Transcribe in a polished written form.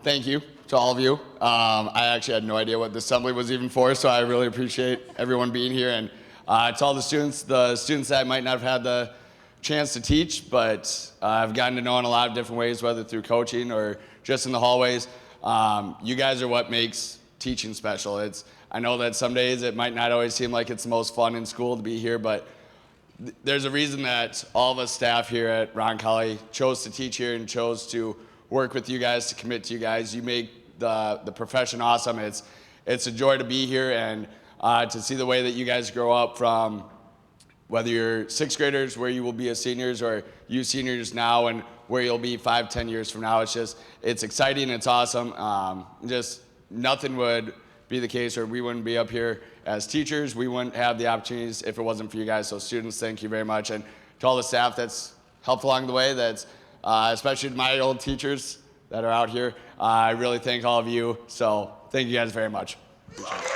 Thank you to all of you. I actually had no idea what the assembly was even for, so I really appreciate everyone being here. And to all the students that might not have had the chance to teach, but I've gotten to know in a lot of different ways, whether through coaching or just in the hallways. You guys are what makes teaching special. I know that some days it might not always seem like it's the most fun in school to be here, but there's a reason that all of us staff here at Roncalli chose to teach here and chose to work with you guys, to commit to you guys. You make the profession awesome. It's a joy to be here and to see the way that you guys grow up from whether you're sixth graders, where you will be as seniors, or you seniors now and where you'll be 5-10 years from now. It's exciting, it's awesome. Just nothing would be the case, or we wouldn't be up here as teachers. We wouldn't have the opportunities if it wasn't for you guys. So students, thank you very much. And to all the staff that's helped along the way, that's especially my old teachers that are out here, I really thank all of you. So thank you guys very much. Appreciate it.